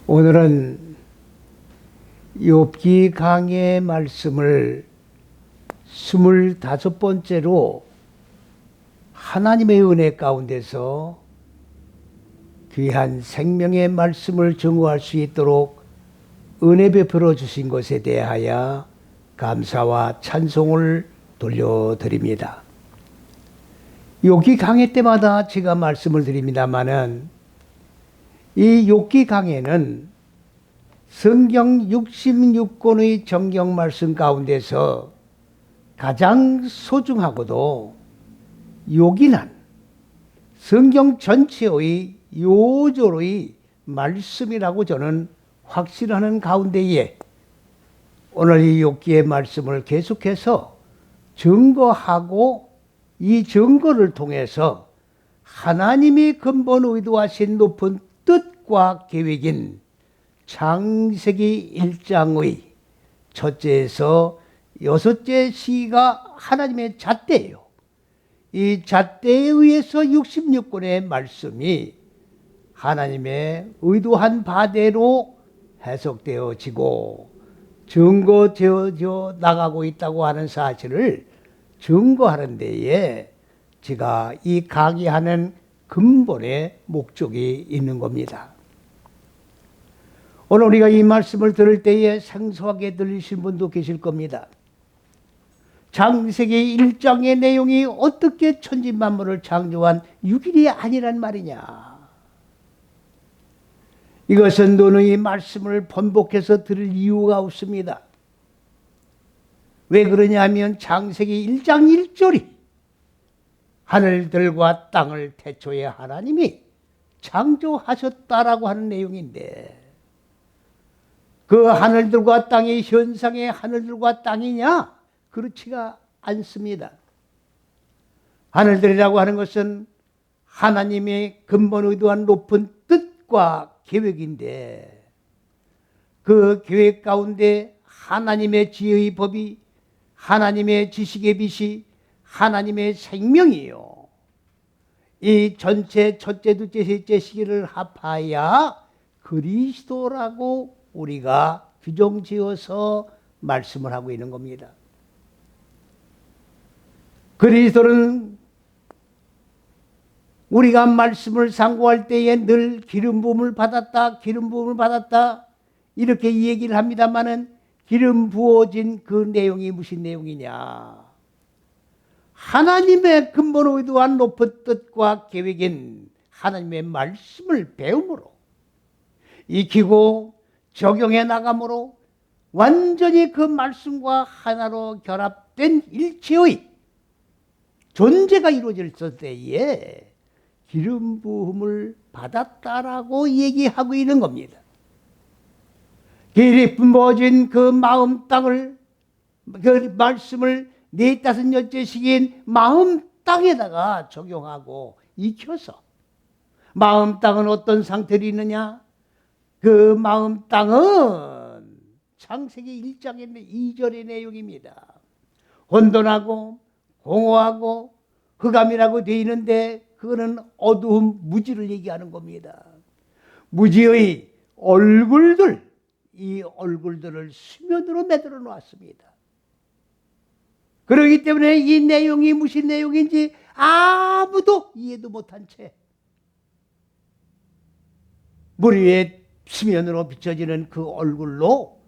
오늘은 욥기 강의 말씀을 25번째로 하나님의 은혜 가운데서 귀한 생명의 말씀을 증거할 수 있도록 은혜 베풀어 주신 것에 대하여 감사와 찬송을 돌려드립니다. 욥기 강의 때마다 제가 말씀을 드립니다마는 이 욥기 강해는 성경 66권의 정경 말씀 가운데서 가장 소중하고도 요긴한 성경 전체의 요절의 말씀이라고 저는 확신하는 가운데에 오늘 이 욥기의 말씀을 계속해서 증거하고 이 증거를 통해서 하나님이 근본 의도하신 높은 뜻과 계획인 창세기 1장의 첫째에서 여섯째 시가 하나님의 잣대예요. 이 잣대에 의해서 66권의 말씀이 하나님의 의도한 바대로 해석되어지고 증거되어져 나가고 있다고 하는 사실을 증거하는 데에 제가 이 강의하는 근본의 목적이 있는 겁니다. 오늘 우리가 이 말씀을 들을 때에 생소하게 들리신 분도 계실 겁니다. 창세기 1장의 내용이 어떻게 천지만물을 창조한 6일이 아니란 말이냐. 이것은 너는 이 말씀을 번복해서 들을 이유가 없습니다. 왜 그러냐면 창세기 1장 1절이 하늘들과 땅을 태초에 하나님이 창조하셨다라고 하는 내용인데, 그 하늘들과 땅이 현상의 하늘들과 땅이냐? 그렇지가 않습니다. 하늘들이라고 하는 것은 하나님의 근본 의도한 높은 뜻과 계획인데, 그 계획 가운데 하나님의 지혜의 법이, 하나님의 지식의 빛이, 하나님의 생명이요. 이 전체 첫째, 둘째, 셋째 시기를 합하여 그리스도라고 우리가 규정 지어서 말씀을 하고 있는 겁니다. 그리스도는 우리가 말씀을 상고할 때에 늘 기름 부음을 받았다, 기름 부음을 받았다 이렇게 얘기를 합니다마는 기름 부어진 그 내용이 무슨 내용이냐? 하나님의 근본 의도한 높은 뜻과 계획인 하나님의 말씀을 배움으로 익히고 적용해 나감으로 완전히 그 말씀과 하나로 결합된 일체의 존재가 이루어질 때에 기름 부음을 받았다라고 얘기하고 있는 겁니다. 기름 부어진 그 마음 땅을, 그 말씀을 넷다섯째 시기인 마음 땅에다가 적용하고 익혀서, 마음 땅은 어떤 상태로 있느냐? 그 마음 땅은 창세기 1장의 2절의 내용입니다. 혼돈하고 공허하고 흑암이라고 되어 있는데 그거는 어두움 무지를 얘기하는 겁니다. 무지의 얼굴들, 이 얼굴들을 수면으로 매달아 놓았습니다. 그렇기 때문에 이 내용이 무슨 내용인지 아무도 이해도 못한 채 물 위에 수면으로 비춰지는 그 얼굴로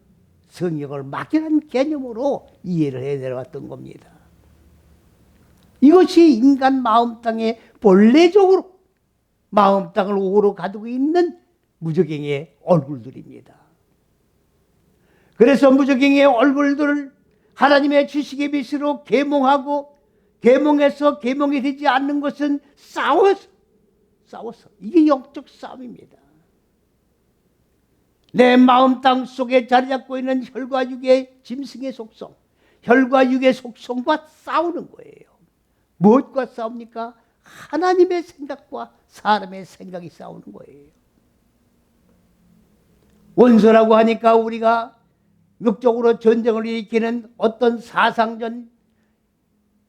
성경을 막연한 개념으로 이해를 해 내려왔던 겁니다. 이것이 인간 마음 땅에 본래적으로 마음 땅을 오로 가두고 있는 무저갱의 얼굴들입니다. 그래서 무저갱의 얼굴들을 하나님의 지식의 빛으로 계몽하고, 계몽해서 계몽이 되지 않는 것은 싸워서 이게 영적 싸움입니다. 내 마음 땅 속에 자리 잡고 있는 혈과 육의 짐승의 속성, 혈과 육의 속성과 싸우는 거예요. 무엇과 싸웁니까? 하나님의 생각과 사람의 생각이 싸우는 거예요. 원수라고 하니까 우리가 육적으로 전쟁을 일으키는 어떤 사상전,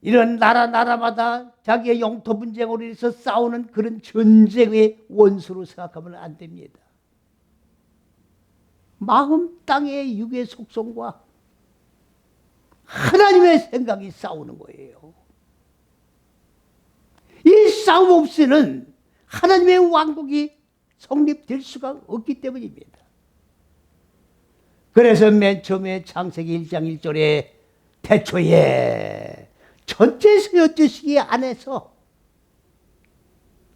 이런 나라마다 자기의 영토 분쟁으로 인해서 싸우는 그런 전쟁의 원수로 생각하면 안 됩니다. 마음 땅의 육의 속성과 하나님의 생각이 싸우는 거예요. 이 싸움 없이는 하나님의 왕국이 성립될 수가 없기 때문입니다. 그래서 맨 처음에 창세기 1장 1절에 태초에 첫째에서 여섯시기 안에서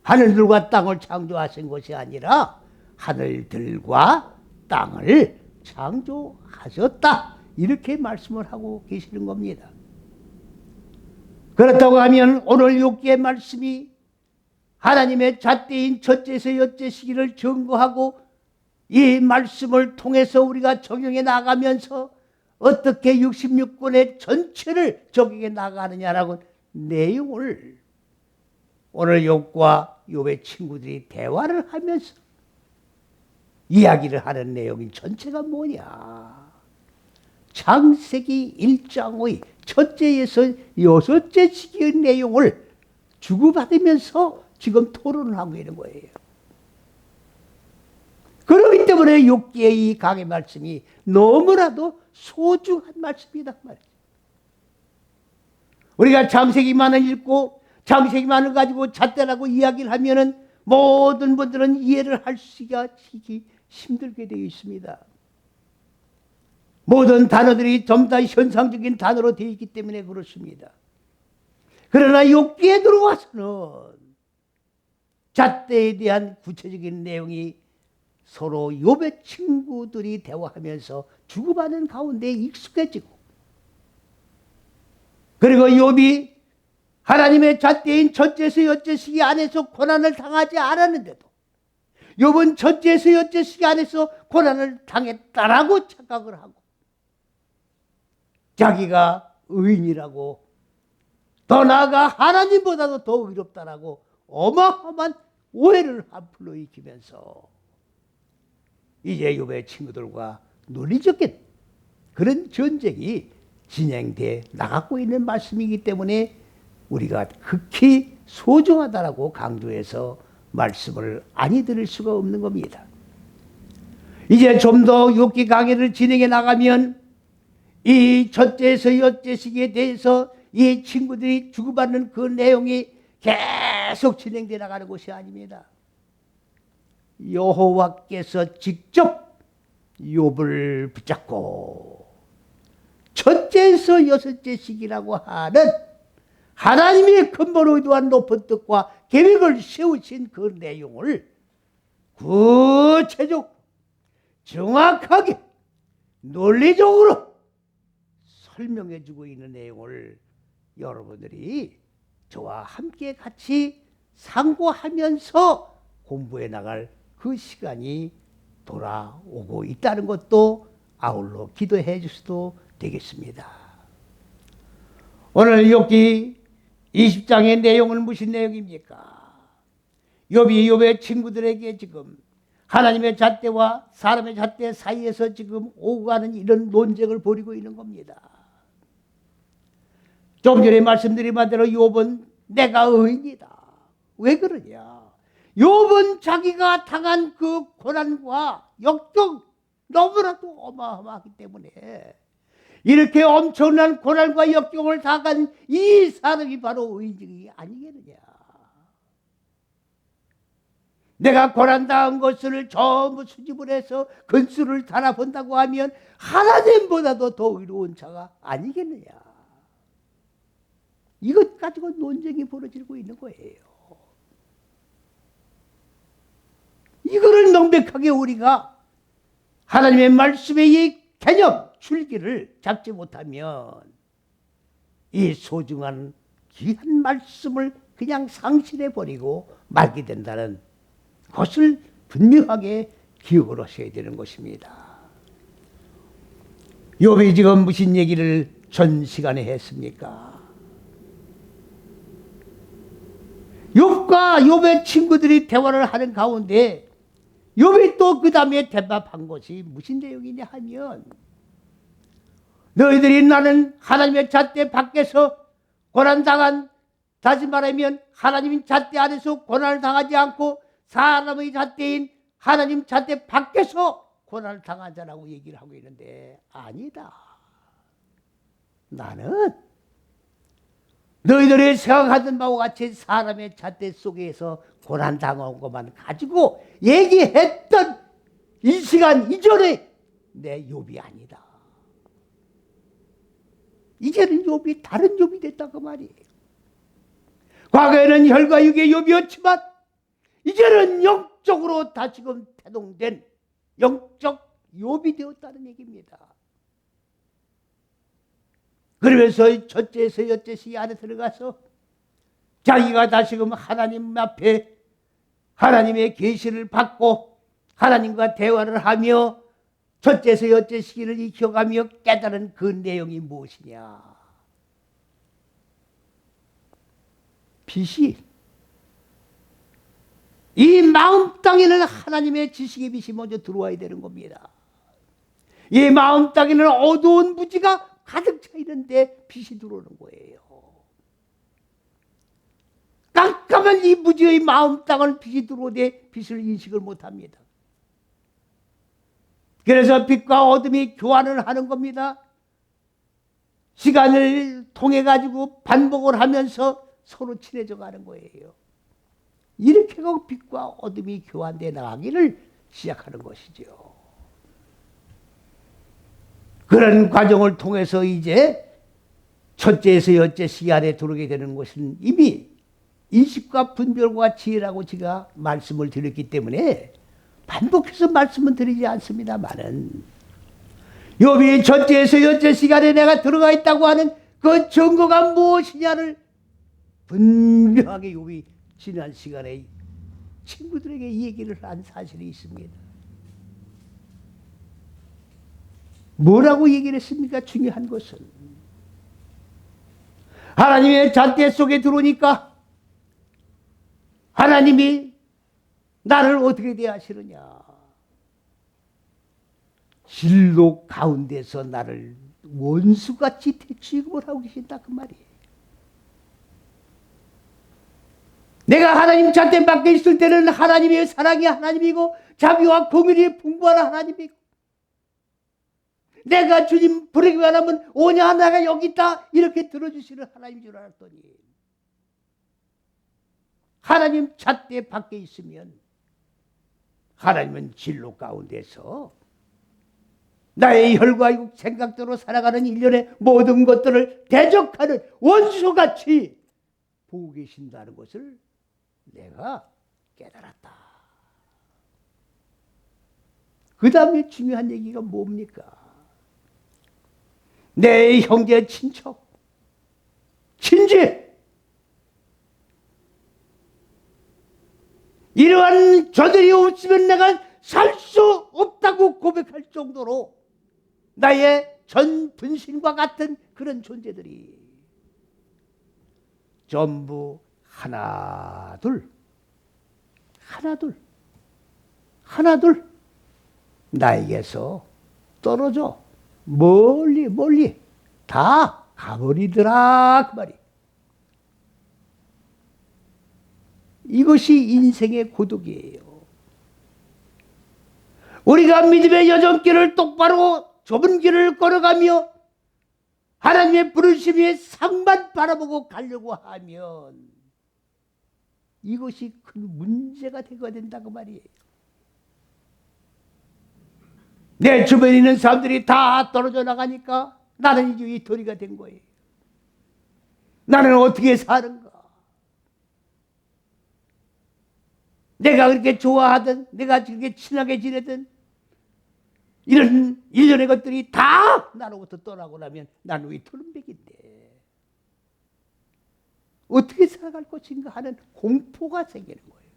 하늘들과 땅을 창조하신 것이 아니라 하늘들과 땅을 창조하셨다, 이렇게 말씀을 하고 계시는 겁니다. 그렇다고 하면 오늘 욥기의 말씀이 하나님의 잣대인 첫째에서 여섯시기를 증거하고 이 말씀을 통해서 우리가 적용해 나가면서 어떻게 66권의 전체를 적용해 나가느냐라고 내용을 오늘 욥과 욥의 친구들이 대화를 하면서 이야기를 하는 내용이 전체가 뭐냐. 창세기 1장의 첫째에서 여섯째 시기의 내용을 주고받으면서 지금 토론을 하고 있는 거예요. 그렇기 때문에 욥기의 이 강의 말씀이 너무나도 소중한 말씀이다 말이죠. 우리가 창세기만을 읽고 창세기만을 가지고 잣대라고 이야기를 하면은 모든 분들은 이해를 할 수가 힘들게 되어 있습니다. 모든 단어들이 전부 다 현상적인 단어로 되어 있기 때문에 그렇습니다. 그러나 욥기에 들어와서는 잣대에 대한 구체적인 내용이 서로 욥의 친구들이 대화하면서 주고받는 가운데 익숙해지고, 그리고 욥이 하나님의 잣대인 첫째에서 여섯시기 안에서 고난을 당하지 않았는데도 욥은 첫째에서 여섯시기 안에서 고난을 당했다라고 착각을 하고 자기가 의인이라고, 더 나아가 하나님보다도 더 의롭다라고 어마어마한 오해를 한풀로 익히면서 이제 욥의 친구들과 논리적인 그런 전쟁이 진행돼 나가고 있는 말씀이기 때문에 우리가 극히 소중하다라고 강조해서 말씀을 아니 들을 수가 없는 겁니다. 이제 좀 더 욥기 강의를 진행해 나가면 이 첫째에서 여섯시기에 대해서 이 친구들이 주고받는 그 내용이 계속 진행돼 나가는 것이 아닙니다. 여호와께서 직접 욥을 붙잡고 첫째에서 여섯째 시기라고 하는 하나님의 근본 의도한 높은 뜻과 계획을 세우신 그 내용을 구체적으로 정확하게 논리적으로 설명해 주고 있는 내용을 여러분들이 저와 함께 같이 상고하면서 공부해 나갈 그 시간이 돌아오고 있다는 것도 아울러 기도해 주셔도 되겠습니다. 오늘 욥기 20장의 내용은 무슨 내용입니까? 욥이 욥의 친구들에게 지금 하나님의 잣대와 사람의 잣대 사이에서 지금 오고 가는 이런 논쟁을 벌이고 있는 겁니다. 좀 전에 말씀드린 바대로 욥은 내가 의인이다. 왜 그러냐? 욥은 자기가 당한 그 고난과 역경 너무나도 어마어마하기 때문에 이렇게 엄청난 고난과 역경을 당한 이 사람이 바로 의인이 아니겠느냐. 내가 고난당한 것을 전부 수집을 해서 근수를 달아본다고 하면 하나님보다도 더 의로운 자가 아니겠느냐. 이것 가지고 논쟁이 벌어지고 있는 거예요. 이거를 명백하게 우리가 하나님의 말씀의 이 개념, 줄기를 잡지 못하면 이 소중한 귀한 말씀을 그냥 상실해버리고 말게 된다는 것을 분명하게 기억을 하셔야 되는 것입니다. 욥이 지금 무슨 얘기를 전 시간에 했습니까? 욥과 욥의 친구들이 대화를 하는 가운데 욥이 또 그 다음에 대답한 것이 무슨 내용이냐 하면, 너희들이 나는 하나님의 잣대 밖에서 고난당한, 다시 말하면 하나님 잣대 안에서 고난을 당하지 않고 사람의 잣대인 하나님 잣대 밖에서 고난을 당한 자라고 얘기를 하고 있는데 아니다. 나는 너희들이 생각하던 바와 같이 사람의 잣대 속에서 고난 당한 것만 가지고 얘기했던 이 시간 이전에 내 욥이 아니다. 이제는 욥이 다른 욥이 됐다 그 말이에요. 과거에는 혈과 육의 욥이었지만 이제는 영적으로 다시금 태동된 영적 욥이 되었다는 얘기입니다. 그러면서 첫째에서 여째시 안에 들어가서 자기가 다시금 하나님 앞에 하나님의 계시를 받고 하나님과 대화를 하며 첫째에서 여째 시기를 익혀가며 깨달은 그 내용이 무엇이냐? 빛이 이 마음 땅에는 하나님의 지식의 빛이 먼저 들어와야 되는 겁니다. 이 마음 땅에는 어두운 무지가 가득 차 있는데 빛이 들어오는 거예요. 깜깜한 이 무지의 마음 땅은 빛이 들어오되 빛을 인식을 못합니다. 그래서 빛과 어둠이 교환을 하는 겁니다. 시간을 통해 가지고 반복을 하면서 서로 친해져 가는 거예요. 이렇게 하고 빛과 어둠이 교환되어 나가기를 시작하는 것이죠. 그런 과정을 통해서 이제 첫째에서 여째 시간에 들어오게 되는 것은 이미 인식과 분별과 지혜라고 제가 말씀을 드렸기 때문에 반복해서 말씀은 드리지 않습니다만은 욥이 첫째에서 여째 시간에 내가 들어가 있다고 하는 그 증거가 무엇이냐를 분명하게 욥이 지난 시간에 친구들에게 얘기를 한 사실이 있습니다. 뭐라고 얘기를 했습니까? 중요한 것은 하나님의 잣대 속에 들어오니까 하나님이 나를 어떻게 대하시느냐? 진로 가운데서 나를 원수같이 취급을 하고 계신다 그 말이에요. 내가 하나님 잣대 밖에 있을 때는 하나님의 사랑이 하나님이고 자비와 공의를 풍부한 하나님이고 내가 주님 부르기만 하면 오냐 내가 여기 있다 이렇게 들어주시는 하나님인 줄 알았더니 하나님 잣대 밖에 있으면 하나님은 진로 가운데서 나의 혈과 육 생각대로 살아가는 일련의 모든 것들을 대적하는 원수같이 보고 계신다는 것을 내가 깨달았다. 그 다음에 중요한 얘기가 뭡니까? 내 형제 친척, 친지 이러한 저들이 없으면 내가 살 수 없다고 고백할 정도로 나의 전 분신과 같은 그런 존재들이 전부 하나둘 나에게서 떨어져 멀리 다 가버리더라 그 말이. 이것이 인생의 고독이에요. 우리가 믿음의 여정길을 똑바로 좁은 길을 걸어가며 하나님의 부르심의 상만 바라보고 가려고 하면 이것이 큰 문제가 되게 된다고 말이에요. 내 주변에 있는 사람들이 다 떨어져 나가니까 나는 이제 이 도리가 된 거예요. 나는 어떻게 사는가? 내가 그렇게 좋아하든 내가 그렇게 친하게 지내든 이런 일련의 것들이 다 나로부터 떠나고 나면 나는 왜 토른백인데 어떻게 살아갈 것인가 하는 공포가 생기는 거예요.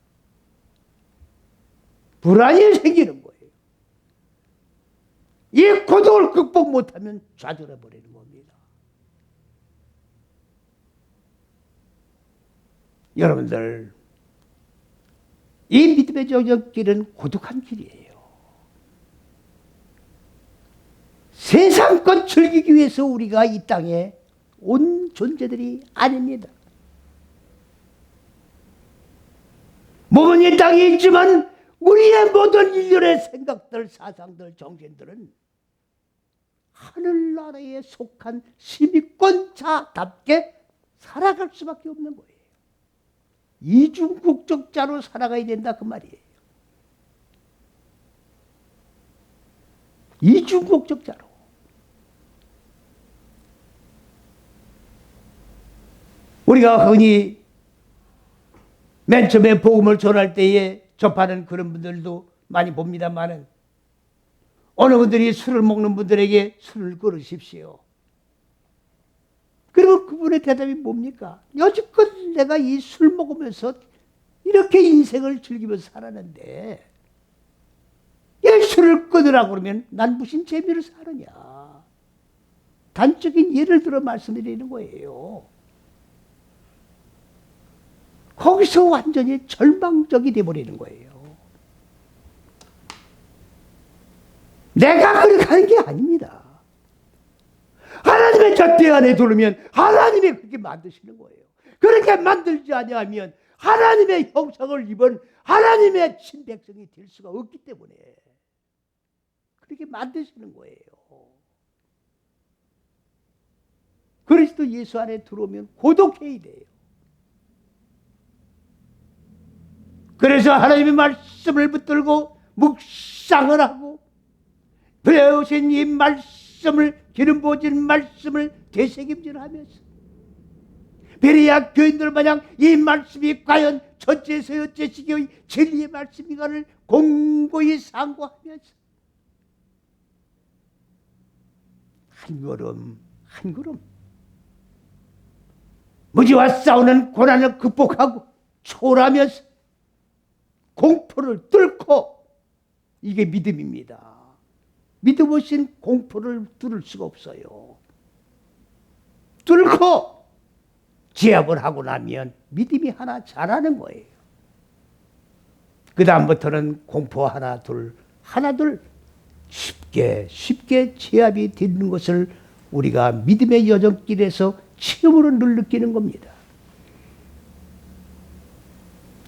불안이 생기는 거예요. 이 고독을 극복 못하면 좌절해 버리는 겁니다. 여러분들 이 믿음의 저정길은 고독한 길이에요. 세상 것 즐기기 위해서 우리가 이 땅에 온 존재들이 아닙니다. 몸은 이 땅에 있지만 우리의 모든 일련의 생각들, 사상들, 정신들은 하늘나라에 속한 시민권자답게 살아갈 수밖에 없는 거예요. 이중국적자로 살아가야 된다 그 말이에요. 이중국적자로. 우리가 흔히 맨 처음에 복음을 전할 때에 접하는 그런 분들도 많이 봅니다만은 어느 분들이 술을 먹는 분들에게 술을 끊으십시오. 그리고 그분의 대답이 뭡니까? 여지껏 내가 이 술 먹으면서 이렇게 인생을 즐기면서 살았는데 이 술을 끊으라고 그러면 난 무슨 재미를 사느냐. 단적인 예를 들어 말씀드리는 거예요. 거기서 완전히 절망적이 되어버리는 거예요. 내가 그렇게 하는 게 아닙니다. 하나님의 잣대 안에 들으면 하나님이 그렇게 만드시는 거예요. 그렇게 만들지 아니하면 하나님의 형상을 입은 하나님의 친백성이 될 수가 없기 때문에 그렇게 만드시는 거예요. 그리스도 예수 안에 들어오면 고독해야 돼요. 그래서 하나님의 말씀을 붙들고 묵상을 하고 배우신 이 말씀을 기름 부어진 말씀을 되새김질하면서 베레아 교인들 마냥 이 말씀이 과연 첫째에서 여째시기의 진리의 말씀인가를 공고히 상고하면서 한 걸음 한 걸음 무지와 싸우는 고난을 극복하고 초월하면서 공포를 뚫고 이게 믿음입니다. 믿음 없인 공포를 뚫을 수가 없어요. 뚫고 제압을 하고 나면 믿음이 하나 자라는 거예요. 그 다음부터는 공포 하나 둘 쉽게 제압이 되는 것을 우리가 믿음의 여정길에서 체험으로 늘 느끼는 겁니다.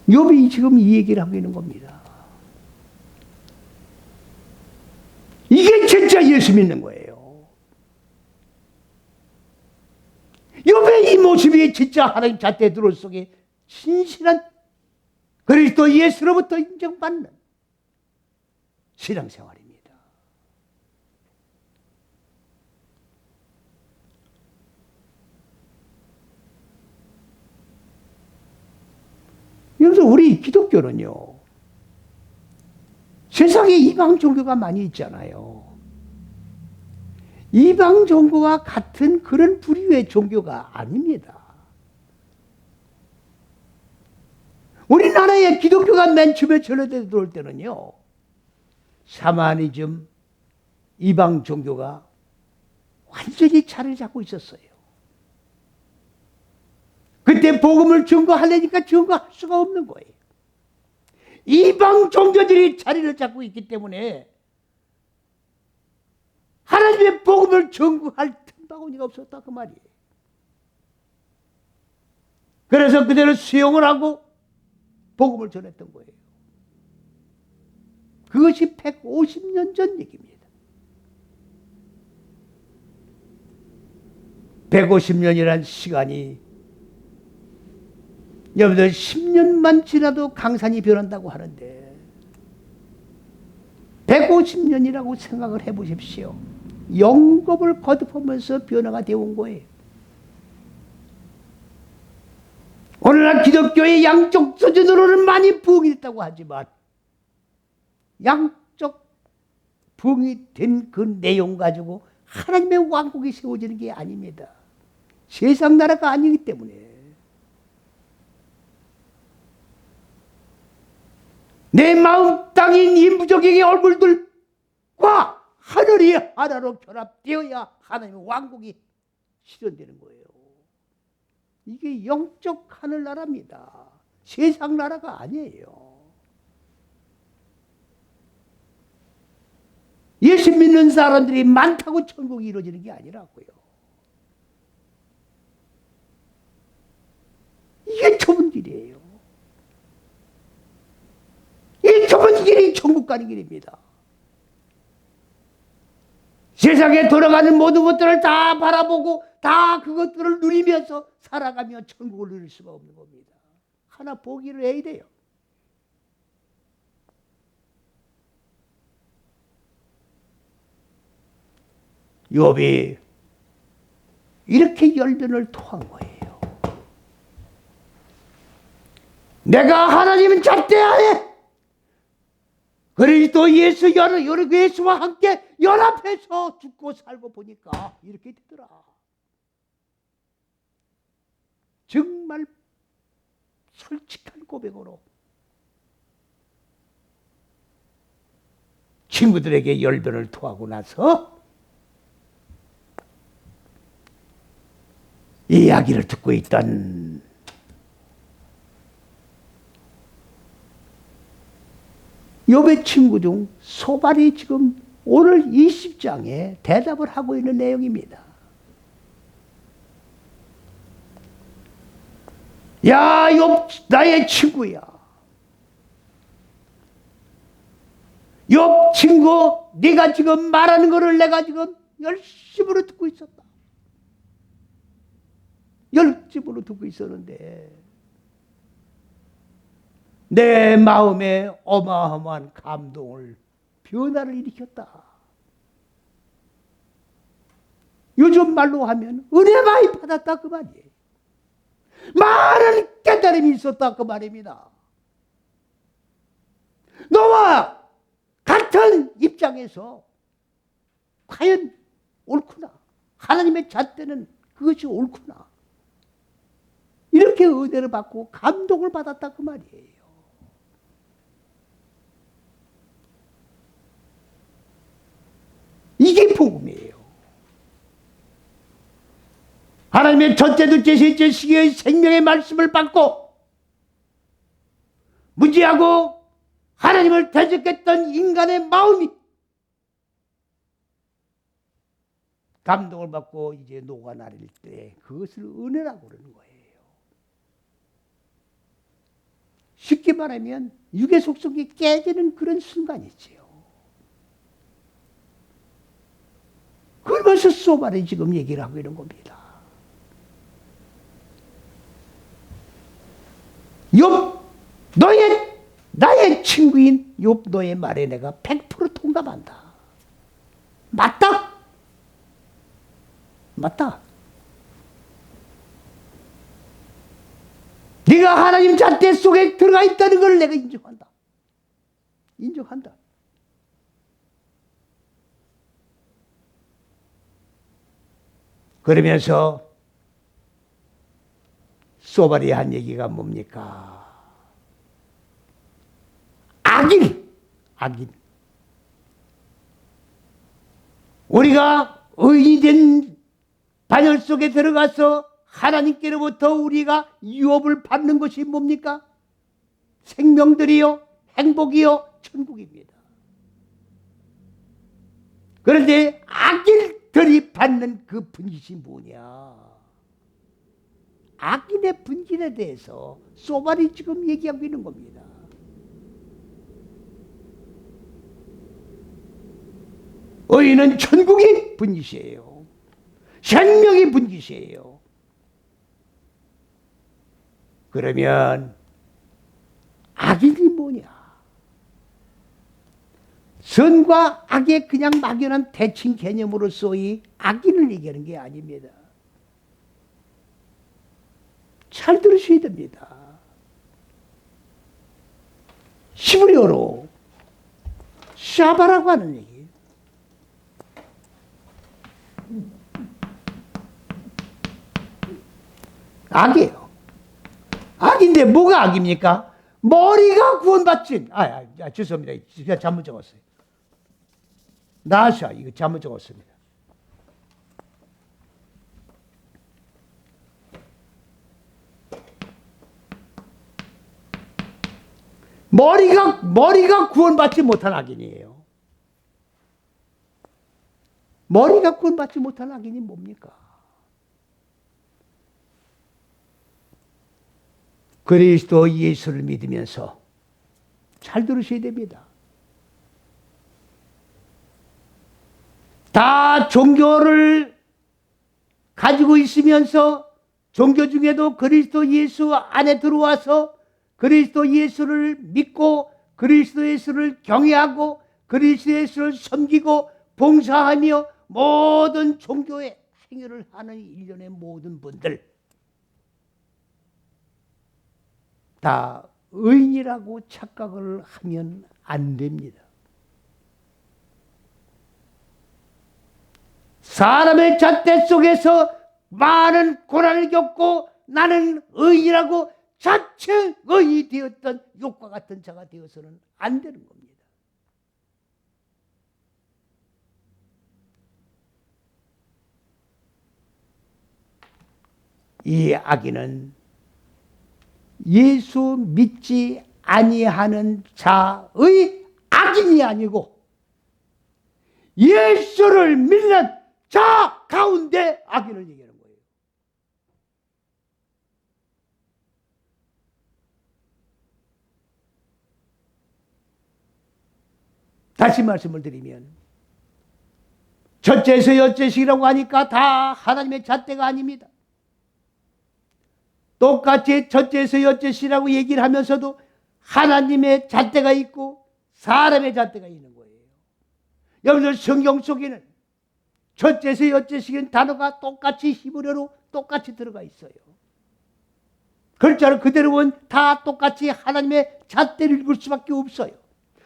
욥이 지금 이 얘기를 하고 있는 겁니다. 이게 진짜 예수 믿는 거예요. 욥의 이 모습이 진짜 하나님 잣대 들어 속에 신실한 그리스도 예수로부터 인정받는 신앙생활입니다. 그래서 우리 기독교는요, 세상에 이방 종교가 많이 있잖아요. 이방 종교와 같은 그런 부류의 종교가 아닙니다. 우리나라에 기독교가 맨 처음에 전해져 들어올 때는요, 샤머니즘, 이방 종교가 완전히 자리를 잡고 있었어요. 그때 복음을 증거하려니까 증거할 수가 없는 거예요. 이방 종교들이 자리를 잡고 있기 때문에 하나님의 복음을 증거할 틈바구니가 없었다 그 말이에요. 그래서 그대로 수용을 하고 복음을 전했던 거예요. 그것이 150년 전 얘기입니다. 150년이란 시간이 여러분들 10년만 지나도 강산이 변한다고 하는데 150년이라고 생각을 해보십시오. 영겁을 거듭하면서 변화가 되어 온 거예요. 오늘날 기독교의 양쪽 수준으로는 많이 부흥이 됐다고 하지만 양쪽 부흥이 된 그 내용 가지고 하나님의 왕국이 세워지는 게 아닙니다. 세상 나라가 아니기 때문에 내 마음 땅인 이 무적의 얼굴들과 하늘이 하나로 결합되어야 하나님의 왕국이 실현되는 거예요. 이게 영적 하늘나라입니다. 세상 나라가 아니에요. 예수 믿는 사람들이 많다고 천국이 이루어지는 게 아니라고요. 이게 좁은 길이에요. 이 좁은 길 지옥 가는 길입니다. 세상에 돌아가는 모든 것들을 다 바라보고 다 그것들을 누리면서 살아가며 천국을 누릴 수가 없는 겁니다. 하나 포기를 해야 돼요. 욥이 이렇게 열변을 토한 거예요. 내가 하나님은 잣대하에 그리스도 예수와 함께 연합해서 죽고 살고 보니까 이렇게 되더라. 정말 솔직한 고백으로 친구들에게 열변을 토하고 나서 이 이야기를 듣고 있던 욥의 친구 중 소발이 지금 오늘 20장에 대답을 하고 있는 내용입니다. 야, 욥 나의 친구야. 욥 친구, 네가 지금 말하는 것을 내가 지금 열심으로 듣고 있었다. 열심으로 듣고 있었는데 내 마음에 어마어마한 감동을, 변화를 일으켰다. 요즘 말로 하면 은혜 많이 받았다 그 말이에요. 많은 깨달음이 있었다 그 말입니다. 너와 같은 입장에서 과연 옳구나, 하나님의 잣대는 그것이 옳구나, 이렇게 은혜를 받고 감동을 받았다 그 말이에요. 이게 복음이에요. 하나님의 첫째, 둘째, 셋째 시기의 생명의 말씀을 받고 무지하고 하나님을 대적했던 인간의 마음이 감동을 받고 이제 녹아내릴 때 그것을 은혜라고 그러는 거예요. 쉽게 말하면 육의 속성이 깨지는 그런 순간이지요. 그러면서 소발이 지금 얘기를 하고 있는 겁니다. 욥, 나의 친구인 욥 너의 말에 내가 100% 동감한다. 맞다. 맞다. 네가 하나님 잣대 속에 들어가 있다는 걸 내가 인정한다. 인정한다. 그러면서 소발이 한 얘기가 뭡니까? 악인. 우리가 의인이 된 반열 속에 들어가서 하나님께로부터 우리가 유업을 받는 것이 뭡니까? 생명들이요, 행복이요, 천국입니다. 그런데 악인들이 받는 그 분깃이 뭐냐? 악인의 분깃에 대해서 소발이 지금 얘기하고 있는 겁니다. 의인은 천국이 분깃이에요. 생명이 분깃이에요. 그러면 악인이 뭐냐? 선과 악의 그냥 막연한 대칭 개념으로서의 악인을 얘기하는 게 아닙니다. 잘 들으셔야 됩니다. 히브리어로 샤바라고 하는 얘기. 악이에요. 악인데 뭐가 악입니까? 머리가 구원받진. 죄송합니다. 제가 잘못 적었어요. 나샤, 이거 잘못 적었습니다. 머리가 구원받지 못한 악인이에요. 머리가 구원받지 못한 악인이 뭡니까? 그리스도 예수를 믿으면서 잘 들으셔야 됩니다. 다 종교를 가지고 있으면서 종교 중에도 그리스도 예수 안에 들어와서 그리스도 예수를 믿고 그리스도 예수를 경외하고 그리스도 예수를 섬기고 봉사하며 모든 종교의 행위를 하는 일련의 모든 분들 다 의인이라고 착각을 하면 안 됩니다. 사람의 잣대 속에서 많은 고난을 겪고 나는 의인이라고 자체 의인이 되었던 욕과 같은 자가 되어서는 안 되는 겁니다. 이 악인은 예수 믿지 아니하는 자의 악인이 아니고 예수를 믿는 자 가운데 악인을 얘기하는 거예요. 다시 말씀을 드리면 첫째에서 여째식이라고 하니까 다 하나님의 잣대가 아닙니다. 똑같이 첫째에서 여째식이라고 얘기를 하면서도 하나님의 잣대가 있고 사람의 잣대가 있는 거예요. 여러분들 성경 속에는 첫째에서 여째식인 단어가 똑같이 히브리어로 똑같이 들어가 있어요. 글자를 그대로 보면 다 똑같이 하나님의 잣대를 읽을 수밖에 없어요.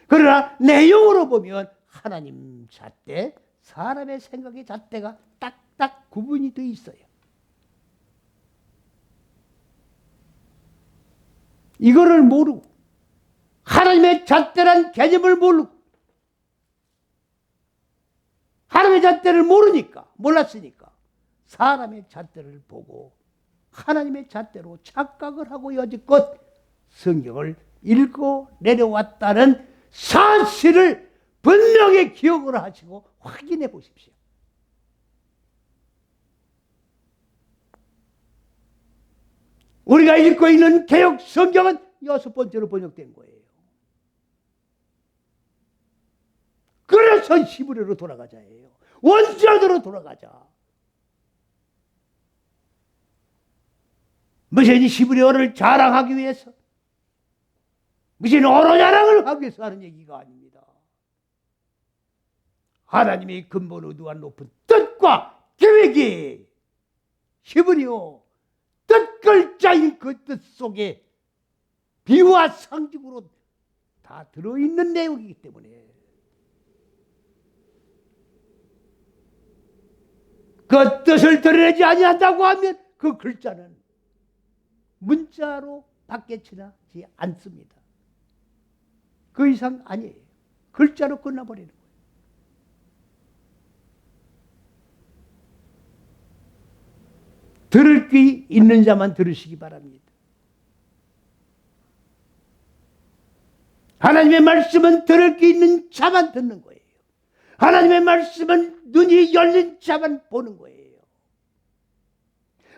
그러나 내용으로 보면 하나님 잣대, 사람의 생각의 잣대가 딱딱 구분이 되어 있어요. 이거를 모르고 하나님의 잣대란 개념을 모르고 하나님의 잣대를 몰랐으니까 사람의 잣대를 보고 하나님의 잣대로 착각을 하고 여지껏 성경을 읽고 내려왔다는 사실을 분명히 기억을 하시고 확인해 보십시오. 우리가 읽고 있는 개역 성경은 6번째로 번역된 거예요. 그래서 히브리어로 돌아가자예요. 원자대로 돌아가자. 무슨 히브리어를 자랑하기 위해서 무슨 언어 자랑을 하기 위해서 하는 얘기가 아닙니다. 하나님의 근본 의도와 높은 뜻과 계획이 히브리어 뜻 글자인 그 뜻 속에 비유와 상징으로 다 들어있는 내용이기 때문에 그 뜻을 드러내지 아니한다고 하면 그 글자는 문자로 밖에 지나지 않습니다. 그 이상 아니에요. 글자로 끝나버리는 거예요. 들을 귀 있는 자만 들으시기 바랍니다. 하나님의 말씀은 들을 귀 있는 자만 듣는 거예요. 하나님의 말씀은 눈이 열린 자만 보는 거예요.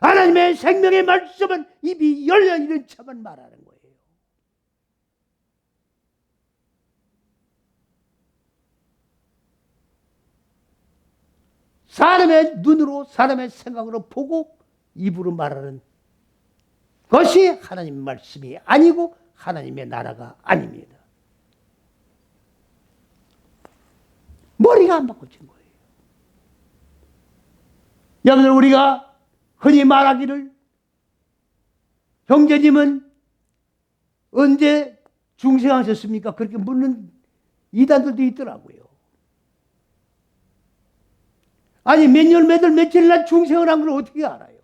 하나님의 생명의 말씀은 입이 열려있는 자만 말하는 거예요. 사람의 눈으로 사람의 생각으로 보고 입으로 말하는 것이 하나님의 말씀이 아니고 하나님의 나라가 아닙니다. 머리가 안 바꿔진 거예요. 여러분들 우리가 흔히 말하기를 형제님은 언제 중생하셨습니까? 그렇게 묻는 이단들도 있더라고요. 아니 몇 년 몇월 며칠날 중생을 한 걸 어떻게 알아요?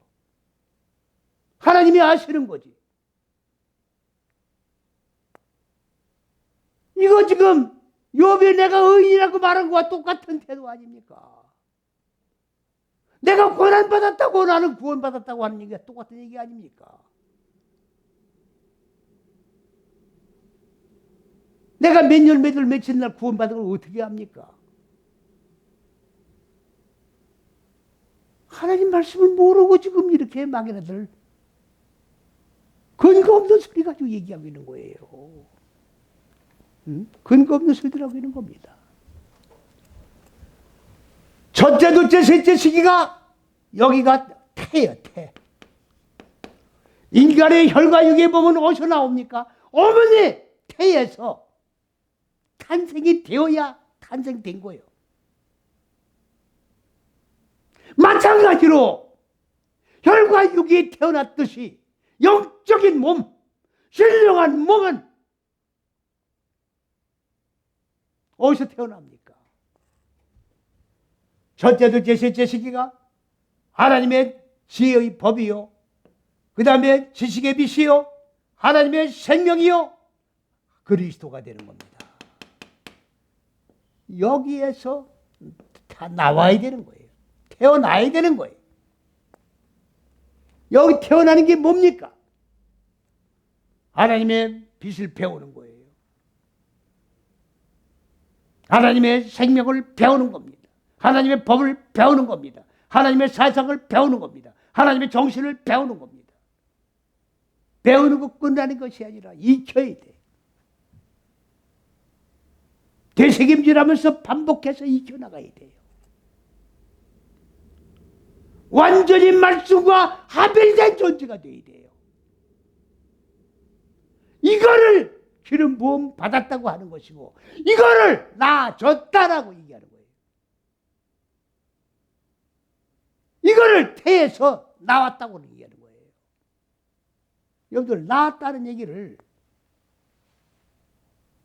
하나님이 아시는 거지. 이거 지금 욥이 내가 의인이라고 말한 거와 똑같은 태도 아닙니까? 내가 고난받았다고 나는 구원받았다고 하는 얘기가 똑같은 얘기 아닙니까? 내가 몇 년 몇월 며칠 날 구원받은 걸 어떻게 합니까? 하나님 말씀을 모르고 지금 이렇게 막연하들 근거 없는 소리 가지고 얘기하고 있는 거예요. 근거 없는 소리를 하고 있는 겁니다. 첫째, 둘째, 셋째 시기가 여기가 태예요, 태. 인간의 혈과 육에 보면 어디서 나옵니까? 어머니 태에서 탄생이 되어야 탄생된 거예요. 마찬가지로 혈과 육이 태어났듯이 영적인 몸, 신령한 몸은 어디서 태어납니까? 첫째, 둘째, 셋째 시기가 하나님의 지혜의 법이요, 그 다음에 지식의 빛이요, 하나님의 생명이요, 그리스도가 되는 겁니다. 여기에서 다 나와야 되는 거예요. 태어나야 되는 거예요. 여기 태어나는 게 뭡니까? 하나님의 빛을 배우는 거예요. 하나님의 생명을 배우는 겁니다. 하나님의 법을 배우는 겁니다. 하나님의 사상을 배우는 겁니다. 하나님의 정신을 배우는 겁니다. 배우는 것 끝나는 것이 아니라 익혀야 돼. 되새김질하면서 반복해서 익혀나가야 돼요. 완전히 말씀과 합일된 존재가 돼야 돼요. 이거를 기름 부음 받았다고 하는 것이고, 이거를 나 줬다라고 얘기하는 거예요. 이거를 태에서 나왔다고 얘기하는 거예요. 여러분들, 나왔다는 얘기를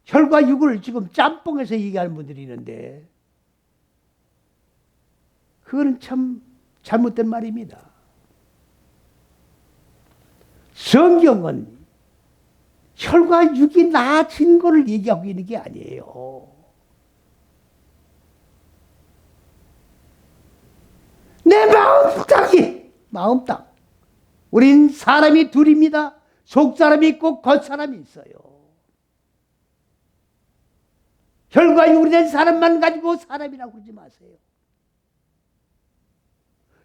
혈과 육을 지금 짬뽕해서 얘기하는 분들이 있는데, 그거는 참 잘못된 말입니다. 성경은 혈과 육이 나아진 것을 얘기하고 있는 게 아니에요. 내 마음 땅. 우린 사람이 둘입니다. 속사람이 있고 겉사람이 있어요. 혈과 육이 된 사람만 가지고 사람이라고 그러지 마세요.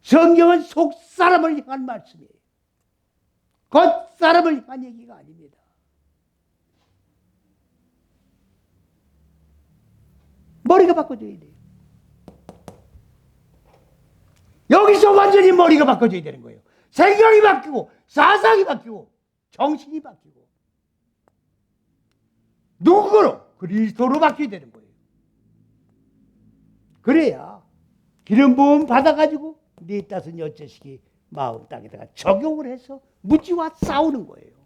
성경은 속사람을 향한 말씀이에요. 겉사람을 향한 얘기가 아닙니다. 머리가 바꿔줘야 돼요. 여기서 완전히 머리가 바꿔줘야 되는 거예요. 생각이 바뀌고, 사상이 바뀌고, 정신이 바뀌고. 누구로? 그리스도로 바뀌어야 되는 거예요. 그래야 기름 부음 받아가지고 네 따스 여째식이 마음 땅에다가 적용을 해서 무지와 싸우는 거예요.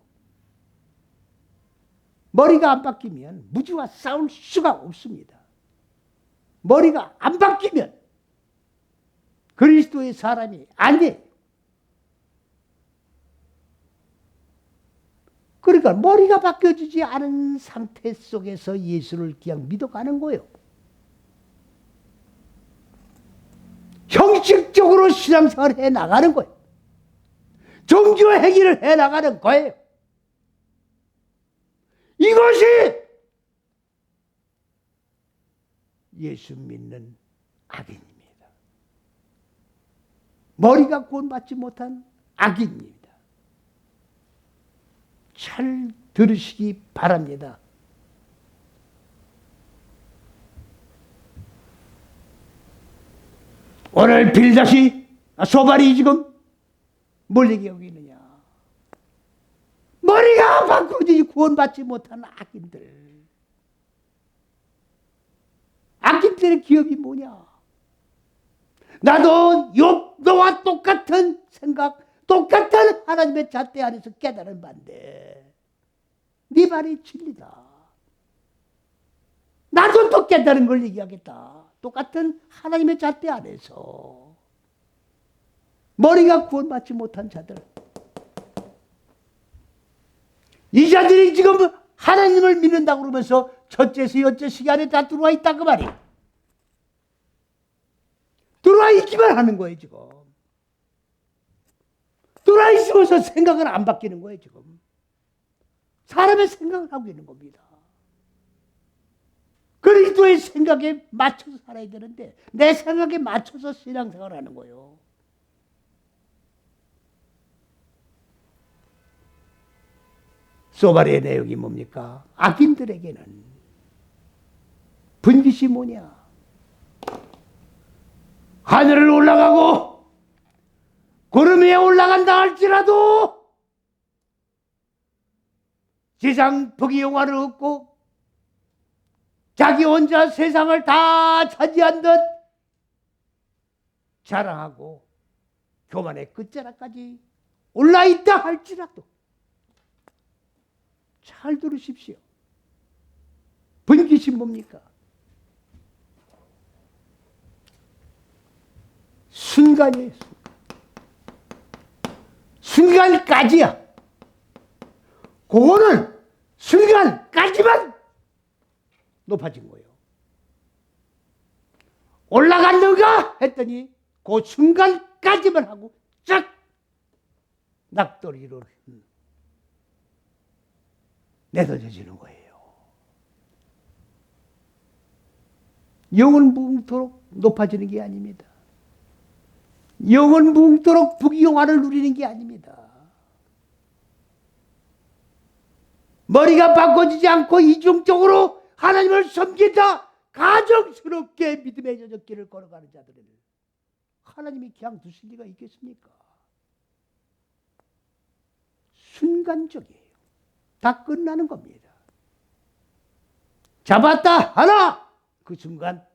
머리가 안 바뀌면 무지와 싸울 수가 없습니다. 머리가 안 바뀌면 그리스도의 사람이 아니에요. 그러니까 머리가 바뀌어지지 않은 상태 속에서 예수를 그냥 믿어가는 거예요. 형식적으로 신앙생활을 해나가는 거예요. 종교 행위를 해나가는 거예요. 이것이 예수 믿는 악인입니다. 머리가 구원받지 못한 악인입니다. 잘 들으시기 바랍니다. 오늘 빌다시 소발이 지금 뭘 얘기하고 있느냐? 머리가 바꾸지 구원받지 못한 악인들. 악인들의 기업이 뭐냐? 나도 욥노와 똑같은 생각, 똑같은 하나님의 잣대 안에서 깨달은 바인데 네 말이 진리다. 나도 또 깨달은 걸 얘기하겠다. 똑같은 하나님의 잣대 안에서 머리가 구원받지 못한 자들, 이 자들이 지금 하나님을 믿는다고 그러면서 첫째에서 여째 시간에 다 들어와 있다 그 말이에요. 들어와 있기만 하는 거예요 지금. 들어와 있으면서 생각은 안 바뀌는 거예요 지금. 사람의 생각을 하고 있는 겁니다. 그리스도의 생각에 맞춰서 살아야 되는데 내 생각에 맞춰서 신앙생활을 하는 거예요. 소바리의 내용이 뭡니까? 악인들에게는 분깃이 뭐냐? 하늘을 올라가고 구름 위에 올라간다 할지라도 세상 부귀영화를 얻고 자기 혼자 세상을 다 차지한 듯 자랑하고 교만의 끝자락까지 올라있다 할지라도 잘 들으십시오. 분깃이 뭡니까? 순간이에요. 순간까지야. 그거는 순간까지만 높아진 거예요. 올라갔는가 했더니 그 순간까지만 하고 쫙 낙돌이로 내던져지는 거예요. 영원 무궁토록 높아지는 게 아닙니다. 영원 무궁토록 부귀영화를 누리는 게 아닙니다. 머리가 바꿔지지 않고 이중적으로 하나님을 섬긴다 가정스럽게 믿음의 저적길을 걸어가는 자들을 하나님이 그냥 두실 리가 있겠습니까? 순간적이에요. 다 끝나는 겁니다. 잡았다 하나 그 순간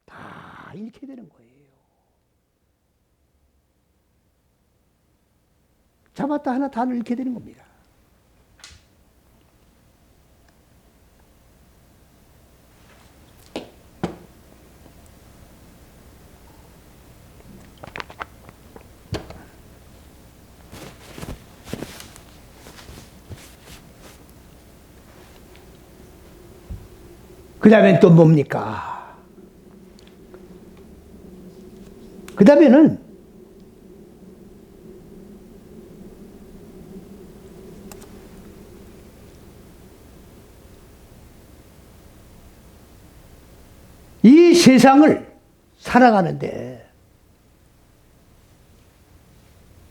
다 잃게 되는 거예요. 잡았다 하나 다 잃게 되는 겁니다. 그 다음엔 또 뭡니까? 그 다음에는 이 세상을 살아가는데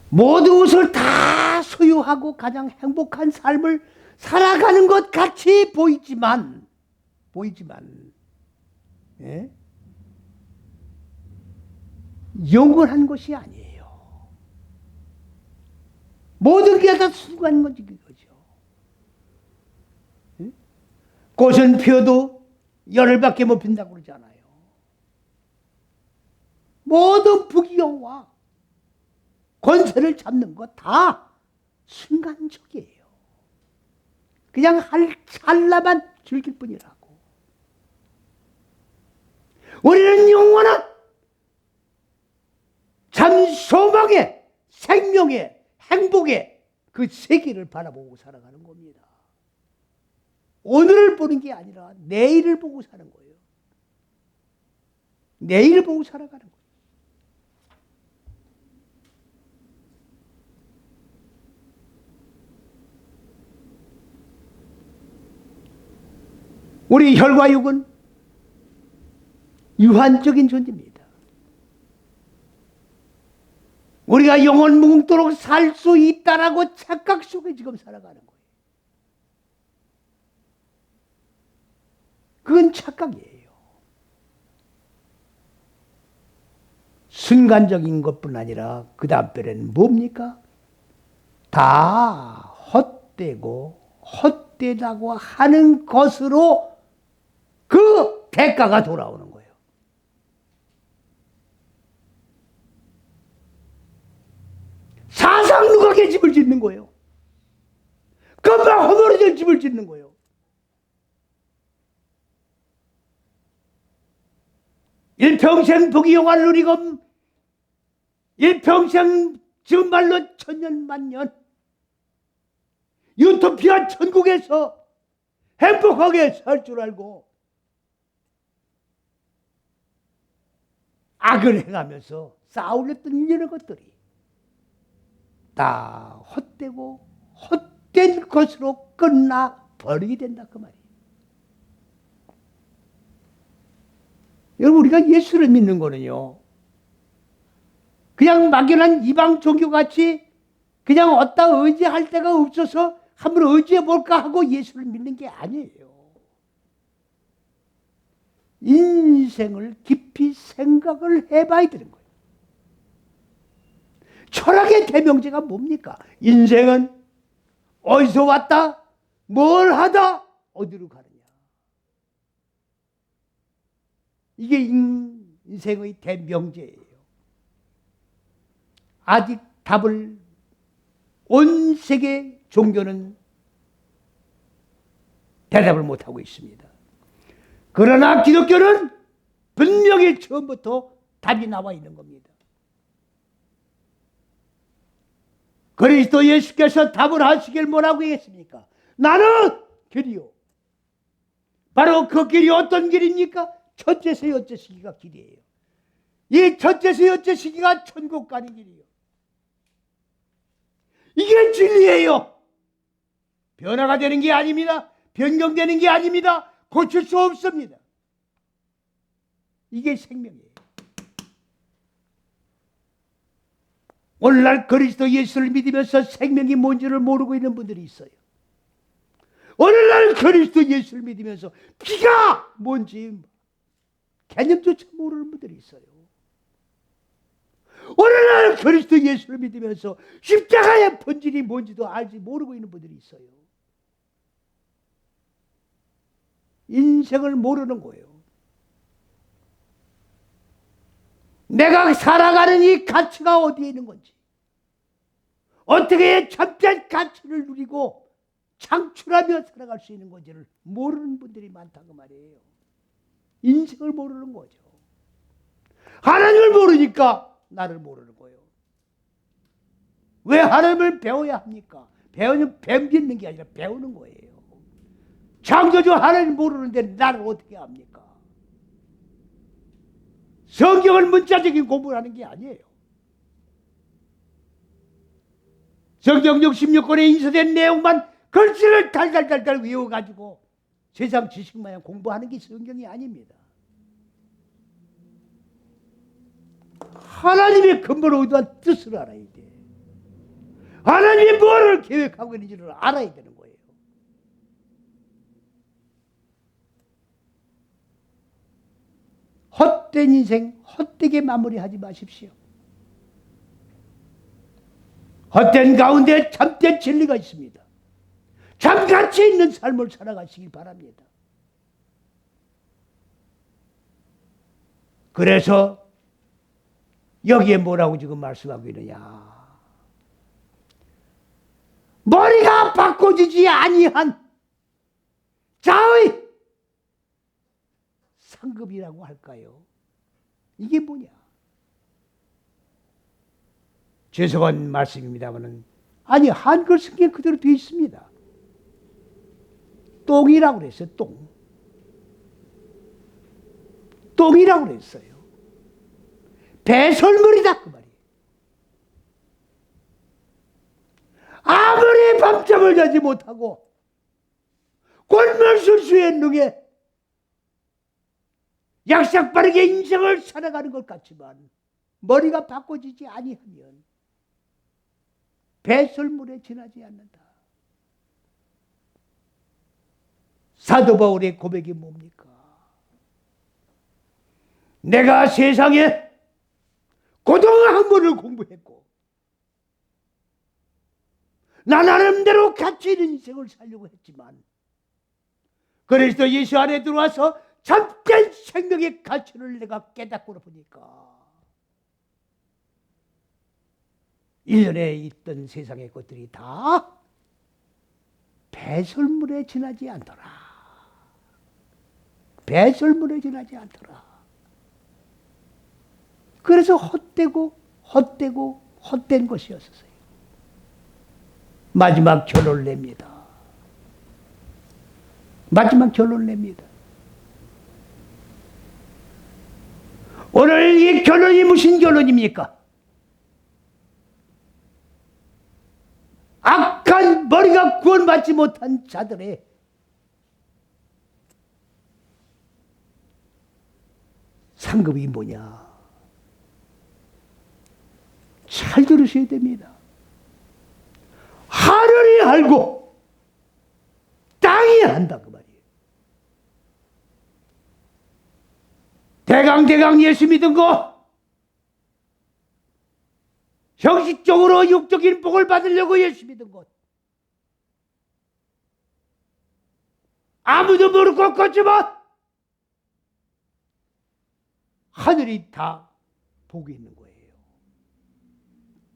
모든 것을 다 소유하고 가장 행복한 삶을 살아가는 것 같이 보이지만 예? 영원한 것이 아니에요. 모든 게 다 순간 거죠. 예? 꽃은 피어도 열흘밖에 못 핀다고 그러잖아요. 모든 부귀영화 권세를 잡는 것 다 순간적이에요. 그냥 찰나만 즐길 뿐이라고. 우리는 영원한 참 소망의 생명의 행복의 그 세계를 바라보고 살아가는 겁니다. 오늘을 보는 게 아니라 내일을 보고 사는 거예요. 내일을 보고 살아가는 거예요. 우리 혈과 육은 유한적인 존재입니다. 우리가 영원 무궁토록 살 수 있다라고 착각 속에 지금 살아가는 거예요. 그건 착각이에요. 순간적인 것뿐 아니라 그 다음 뼈는 뭡니까? 다 헛되고 헛되다고 하는 것으로 그 대가가 돌아오는 거예요. 사상 누각의 집을 짓는 거예요. 금방 허물어질 집을 짓는 거예요. 일평생 부귀영화를 누리고 일평생 지금 말로 천년만년 유토피아 천국에서 행복하게 살 줄 알고 악을 행하면서 쌓으렸던 이런 것들이 다 헛되고 헛된 것으로 끝나버리게 된다 그 말이에요. 여러분 우리가 예수를 믿는 거는요 그냥 막연한 이방 종교같이 그냥 어디다 의지할 데가 없어서 한번 의지해 볼까 하고 예수를 믿는 게 아니에요. 인생을 깊이 생각을 해봐야 되는 거예요. 철학의 대명제가 뭡니까? 인생은 어디서 왔다? 뭘 하다? 어디로 가느냐? 이게 인생의 대명제예요. 아직 답을 온 세계 종교는 대답을 못하고 있습니다. 그러나 기독교는 분명히 처음부터 답이 나와 있는 겁니다. 그리스도 예수께서 답을 하시길 뭐라고 했습니까? 나는 길이요. 바로 그 길이 어떤 길입니까? 첫째서 여째 시기가 길이에요. 이 첫째서 여째 시기가 천국 가는 길이에요. 이게 진리예요. 변화가 되는 게 아닙니다. 변경되는 게 아닙니다. 고칠 수 없습니다. 이게 생명이에요. 오늘날 그리스도 예수를 믿으면서 생명이 뭔지를 모르고 있는 분들이 있어요. 오늘날 그리스도 예수를 믿으면서 피가 뭔지 개념조차 모르는 분들이 있어요. 오늘날 그리스도 예수를 믿으면서 십자가의 본질이 뭔지도 알지 모르고 있는 분들이 있어요. 인생을 모르는 거예요. 내가 살아가는 이 가치가 어디에 있는 건지, 어떻게 참된 가치를 누리고 창출하며 살아갈 수 있는 건지를 모르는 분들이 많다고 말이에요. 인생을 모르는 거죠. 하나님을 모르니까 나를 모르는 거예요. 왜 하나님을 배워야 합니까? 배우는 뱀짓는 게 아니라 배우는 거예요. 창조주 하나님 모르는데 나를 어떻게 합니까? 성경을 문자적인 공부를 하는 게 아니에요. 성경 66권에 인쇄된 내용만 글씨를 달달달달 외워가지고 세상 지식마냥 공부하는 게 성경이 아닙니다. 하나님의 근본을 의도한 뜻을 알아야 돼. 하나님이 뭐를 계획하고 있는지를 알아야 되는 거예요. 헛된 인생, 헛되게 마무리하지 마십시오. 헛된 가운데 참된 진리가 있습니다. 참가치 있는 삶을 살아가시길 바랍니다. 그래서 여기에 뭐라고 지금 말씀하고 있느냐. 머리가 바꿔지지 아니한 자의 상급이라고 할까요? 이게 뭐냐? 죄송한 말씀입니다만은 아니 한글 성경 그대로 되어 있습니다. 똥이라고 그랬어요. 똥. 똥이라고 그랬어요. 배설물이다 그 말이에요. 아무리 밤잠을 자지 못하고 골면술수에 능해 약삭 빠르게 인생을 살아가는 것 같지만 머리가 바꿔지지 아니하면 배설물에 지나지 않는다. 사도 바울의 고백이 뭡니까? 내가 세상에 고등학문을 공부했고 나 나름대로 가치 있는 인생을 살려고 했지만 그리스도 예수 안에 들어와서 참된 생명의 가치를 내가 깨닫고 보니까 1년에 있던 세상의 것들이 다 배설물에 지나지 않더라. 배설물에 지나지 않더라. 그래서 헛된 것이었어요. 마지막 결론을 냅니다. 마지막 결론을 냅니다. 오늘 이 결론이 무슨 결론입니까? 악한 머리가 구원받지 못한 자들의 상급이 뭐냐? 잘 들으셔야 됩니다. 하늘이 알고 땅이 안다 그 말이에요. 대강 예수 믿은 거 형식적으로 육적인 복을 받으려고 예수 믿은 것 아무도 모를 것 같지만 하늘이 다 보고 있는 거예요.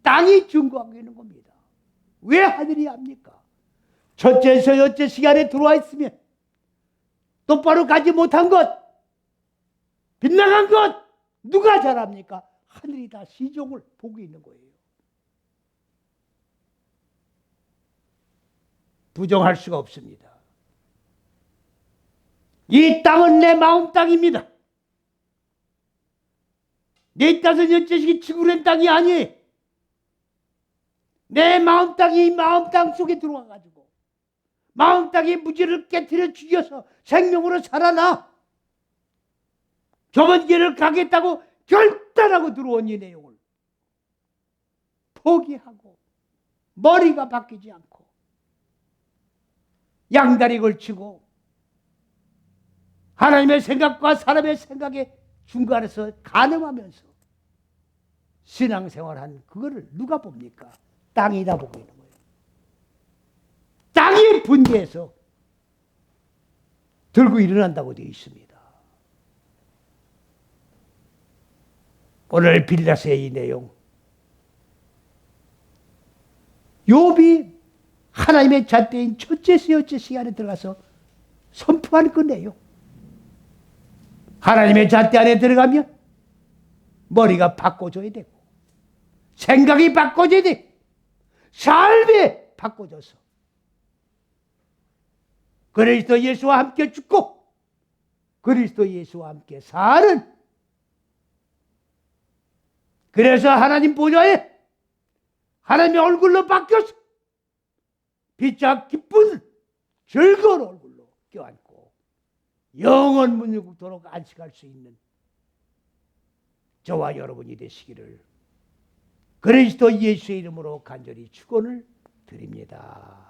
땅이 증거하고 있는 겁니다. 왜 하늘이 압니까? 첫째에서 여째 시간에 들어와 있으면 똑바로 가지 못한 것, 빗나간 것 누가 잘 압니까? 하늘이 다 시종을 보고 있는 거예요. 부정할 수가 없습니다. 이 땅은 내 마음 땅입니다. 내 다섯 여째식이 지구된 땅이 아니에요. 내 마음 땅이 마음 땅 속에 들어와가지고 마음 땅의 무지를 깨트려 죽여서 생명으로 살아나 좁은 길을 가겠다고 결단하고 들어온 이 내용을 포기하고 머리가 바뀌지 않고 양다리 걸치고 하나님의 생각과 사람의 생각에 중간에서 가늠하면서 신앙생활한 그거를 누가 봅니까? 땅이 다 보고 있는 거예요. 땅이 분개해서 들고 일어난다고 되어 있습니다. 오늘 빌라스의 이 내용, 욥이 하나님의 잣대인 첫째에서 여째 시간에 들어가서 선포한 그 내용, 하나님의 잣대 안에 들어가면 머리가 바꿔줘야 되고 생각이 바꿔져야 되고 삶이 바꿔져서 그리스도 예수와 함께 죽고 그리스도 예수와 함께 사는, 그래서 하나님 보좌에 하나님의 얼굴로 바뀌어서 빛과 기쁜 즐거운 얼굴로 껴안고 영원 문유국도록 안식할 수 있는 저와 여러분이 되시기를 그리스도 예수의 이름으로 간절히 축원을 드립니다.